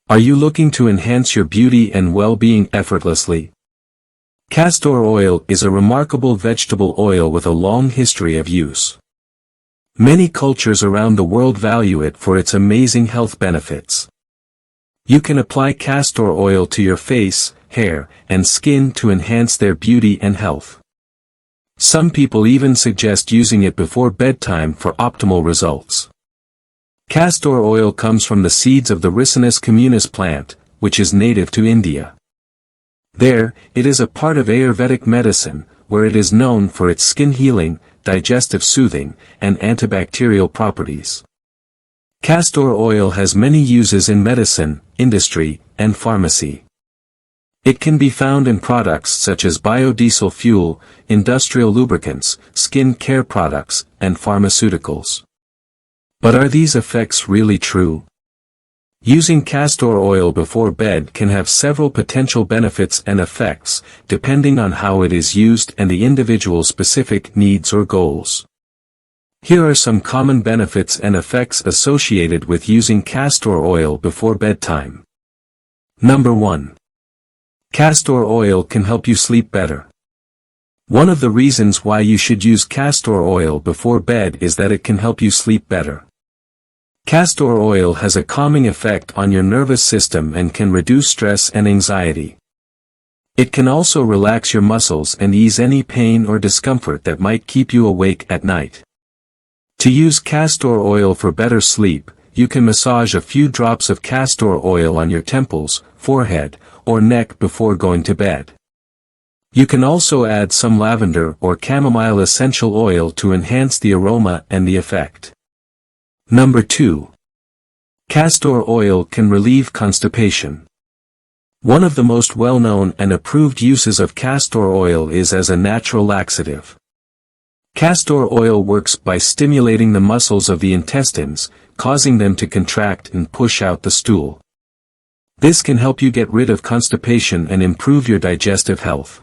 Are you looking to enhance your beauty and well-being effortlessly? Castor oil is a remarkable vegetable oil with a long history of use. Many cultures around the world value it for its amazing health benefits. You can apply castor oil to your face, hair, and skin to enhance their beauty and health. Some people even suggest using it before bedtime for optimal results. Castor oil comes from the seeds of the Ricinus communis plant, which is native to India. There, it is a part of Ayurvedic medicine, where it is known for its skin healing, digestive-soothing, and antibacterial properties. Castor oil has many uses in medicine, industry, and pharmacy. It can be found in products such as biodiesel fuel, industrial lubricants, skin care products, and pharmaceuticals. But are these effects really true? Using castor oil before bed can have several potential benefits and effects, depending on how it is used and the individual's specific needs or goals. Here are some common benefits and effects associated with using castor oil before bedtime. Number 1. Castor oil can help you sleep better. One of the reasons why you should use castor oil before bed is that it can help you sleep better. Castor oil has a calming effect on your nervous system and can reduce stress and anxiety. It can also relax your muscles and ease any pain or discomfort that might keep you awake at night. To use castor oil for better sleep, you can massage a few drops of castor oil on your temples, forehead, or neck before going to bed. You can also add some lavender or chamomile essential oil to enhance the aroma and the effect. Number 2. Castor oil can relieve constipation. One of the most well-known and approved uses of castor oil is as a natural laxative. Castor oil works by stimulating the muscles of the intestines, causing them to contract and push out the stool. This can help you get rid of constipation and improve your digestive health.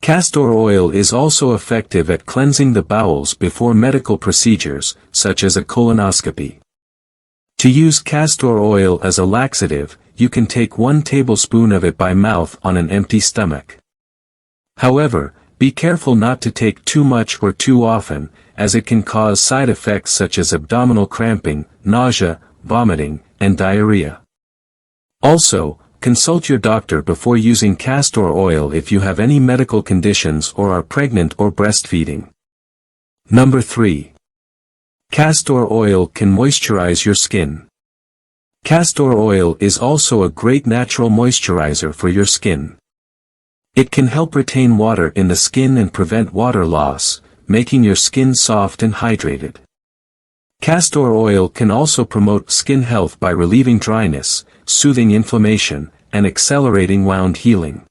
Castor oil is also effective at cleansing the bowels before medical procedures, such as a colonoscopy. To use castor oil as a laxative, you can take 1 tablespoon of it by mouth on an empty stomach. However, be careful not to take too much or too often, as it can cause side effects such as abdominal cramping, nausea, vomiting, and diarrhea. Also, consult your doctor before using castor oil if you have any medical conditions or are pregnant or breastfeeding. Number 3. Castor oil can moisturize your skin. Castor oil is also a great natural moisturizer for your skin. It can help retain water in the skin and prevent water loss, making your skin soft and hydrated. Castor oil can also promote skin health by relieving dryness, soothing inflammation, and accelerating wound healing.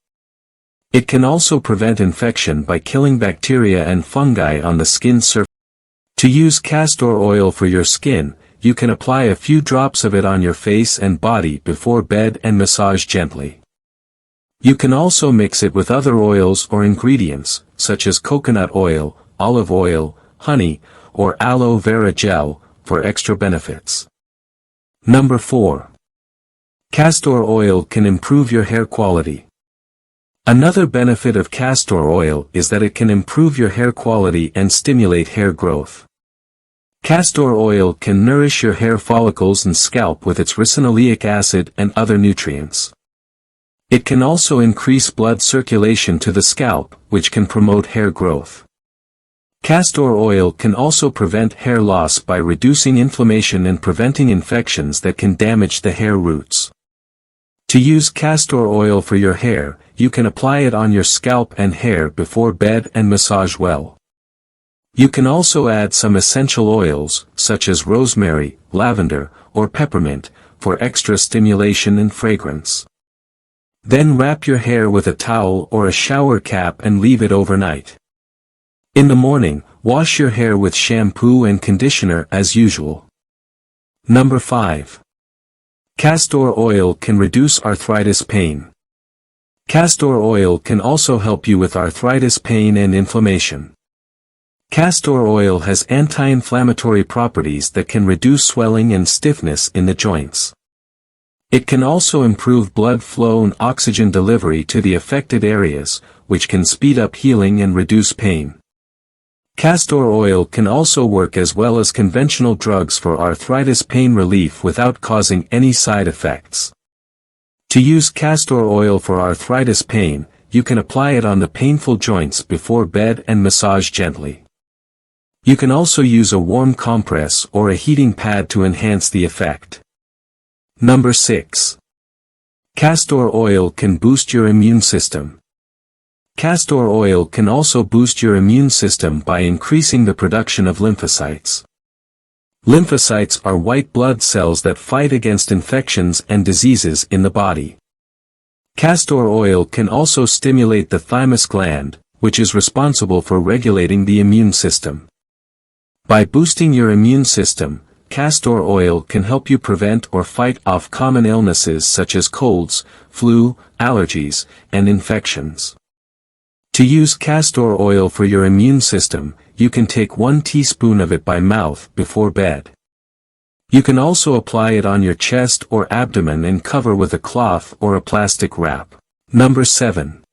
It can also prevent infection by killing bacteria and fungi on the skin surface. To use castor oil for your skin, you can apply a few drops of it on your face and body before bed and massage gently. You can also mix it with other oils or ingredients, such as coconut oil, olive oil, honey, or aloe vera gel, for extra benefits. Number 4. Castor oil can improve your hair quality. Another benefit of castor oil is that it can improve your hair quality and stimulate hair growth. Castor oil can nourish your hair follicles and scalp with its ricinoleic acid and other nutrients. It can also increase blood circulation to the scalp, which can promote hair growth. Castor oil can also prevent hair loss by reducing inflammation and preventing infections that can damage the hair roots. To use castor oil for your hair, you can apply it on your scalp and hair before bed and massage well. You can also add some essential oils, such as rosemary, lavender, or peppermint, for extra stimulation and fragrance. Then wrap your hair with a towel or a shower cap and leave it overnight. In the morning, wash your hair with shampoo and conditioner as usual. Number 5. Castor oil can reduce arthritis pain. Castor oil can also help you with arthritis pain and inflammation. Castor oil has anti-inflammatory properties that can reduce swelling and stiffness in the joints. It can also improve blood flow and oxygen delivery to the affected areas, which can speed up healing and reduce pain. Castor oil can also work as well as conventional drugs for arthritis pain relief without causing any side effects. To use castor oil for arthritis pain, you can apply it on the painful joints before bed and massage gently. You can also use a warm compress or a heating pad to enhance the effect. Number 6. Castor oil can boost your immune system. Castor oil can also boost your immune system by increasing the production of lymphocytes. Lymphocytes are white blood cells that fight against infections and diseases in the body. Castor oil can also stimulate the thymus gland, which is responsible for regulating the immune system. By boosting your immune system, castor oil can help you prevent or fight off common illnesses such as colds, flu, allergies, and infections. To use castor oil for your immune system, you can take 1 teaspoon of it by mouth before bed. You can also apply it on your chest or abdomen and cover with a cloth or a plastic wrap. Number 7.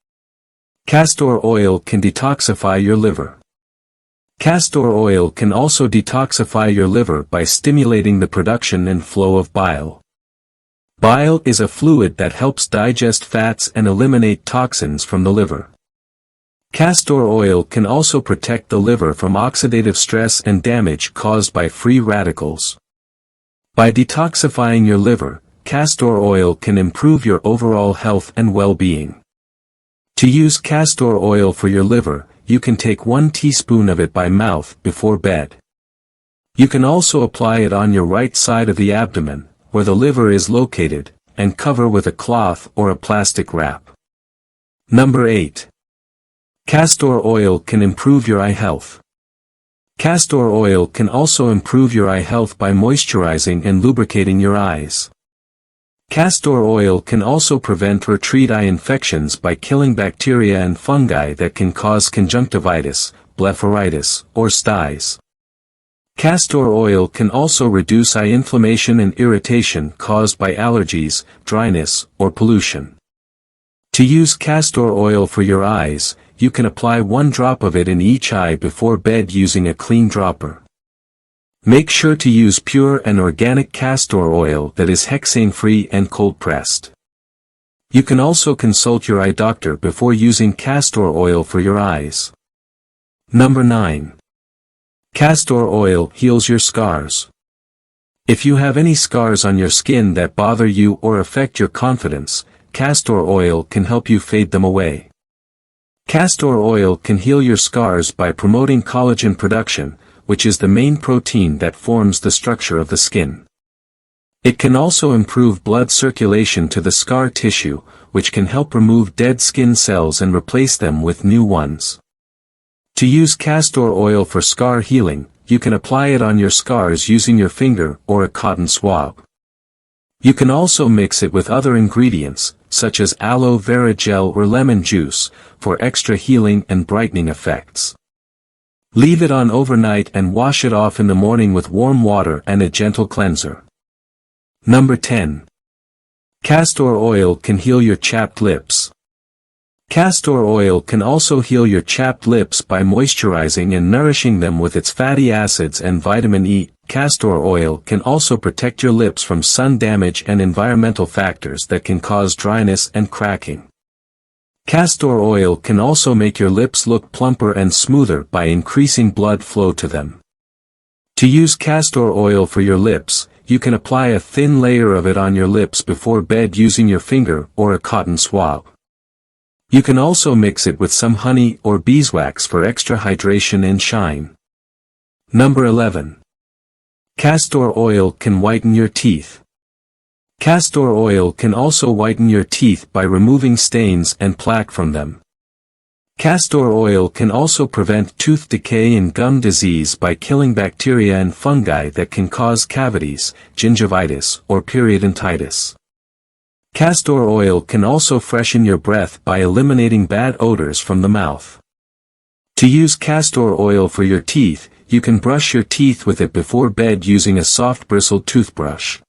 Castor oil can detoxify your liver. Castor oil can also detoxify your liver by stimulating the production and flow of bile. Bile is a fluid that helps digest fats and eliminate toxins from the liver. Castor oil can also protect the liver from oxidative stress and damage caused by free radicals. By detoxifying your liver, castor oil can improve your overall health and well-being. To use castor oil for your liver, you can take 1 teaspoon of it by mouth before bed. You can also apply it on your right side of the abdomen, where the liver is located, and cover with a cloth or a plastic wrap. Number 8. Castor oil can improve your eye health. Castor oil can also improve your eye health by moisturizing and lubricating your eyes. Castor oil can also prevent or treat eye infections by killing bacteria and fungi that can cause conjunctivitis, blepharitis, or styes. Castor oil can also reduce eye inflammation and irritation caused by allergies, dryness, or pollution. To use castor oil for your eyes, you can apply 1 drop of it in each eye before bed using a clean dropper. Make sure to use pure and organic castor oil that is hexane-free and cold-pressed. You can also consult your eye doctor before using castor oil for your eyes. Number 9. Castor oil heals your scars. If you have any scars on your skin that bother you or affect your confidence, castor oil can help you fade them away. Castor oil can heal your scars by promoting collagen production, which is the main protein that forms the structure of the skin. It can also improve blood circulation to the scar tissue, which can help remove dead skin cells and replace them with new ones. To use castor oil for scar healing, you can apply it on your scars using your finger or a cotton swab. You can also mix it with other ingredients, such as aloe vera gel or lemon juice, for extra healing and brightening effects. Leave it on overnight and wash it off in the morning with warm water and a gentle cleanser. Number 10. Castor oil can heal your chapped lips. Castor oil can also heal your chapped lips by moisturizing and nourishing them with its fatty acids and vitamin E. Castor oil can also protect your lips from sun damage and environmental factors that can cause dryness and cracking. Castor oil can also make your lips look plumper and smoother by increasing blood flow to them. To use castor oil for your lips, you can apply a thin layer of it on your lips before bed using your finger or a cotton swab. You can also mix it with some honey or beeswax for extra hydration and shine. Number 11. Castor oil can whiten your teeth. Castor oil can also whiten your teeth by removing stains and plaque from them. Castor oil can also prevent tooth decay and gum disease by killing bacteria and fungi that can cause cavities, gingivitis, or periodontitis. Castor oil can also freshen your breath by eliminating bad odors from the mouth. To use castor oil for your teeth, you can brush your teeth with it before bed using a soft bristled toothbrush.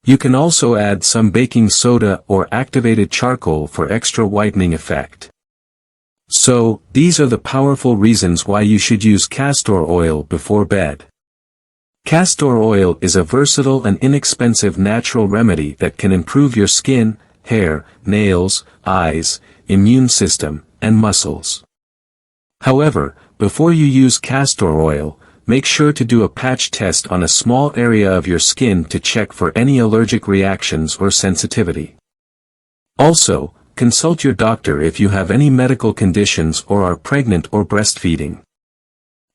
You can also add some baking soda or activated charcoal for extra whitening effect. So, these are the powerful reasons why you should use castor oil before bed. Castor oil is a versatile and inexpensive natural remedy that can improve your skin, hair, nails, eyes, immune system, and muscles. However, before you use castor oil, make sure to do a patch test on a small area of your skin to check for any allergic reactions or sensitivity. Also, consult your doctor if you have any medical conditions or are pregnant or breastfeeding.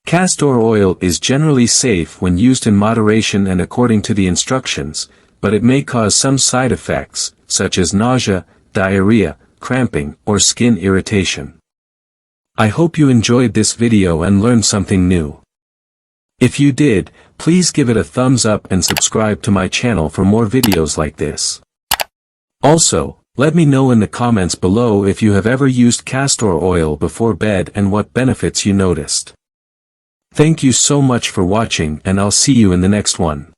Castor oil is generally safe when used in moderation and according to the instructions, but it may cause some side effects, such as nausea, diarrhea, cramping, or skin irritation. I hope you enjoyed this video and learned something new. If you did, please give it a thumbs up and subscribe to my channel for more videos like this. Also, let me know in the comments below if you have ever used castor oil before bed and what benefits you noticed. Thank you so much for watching, and I'll see you in the next one.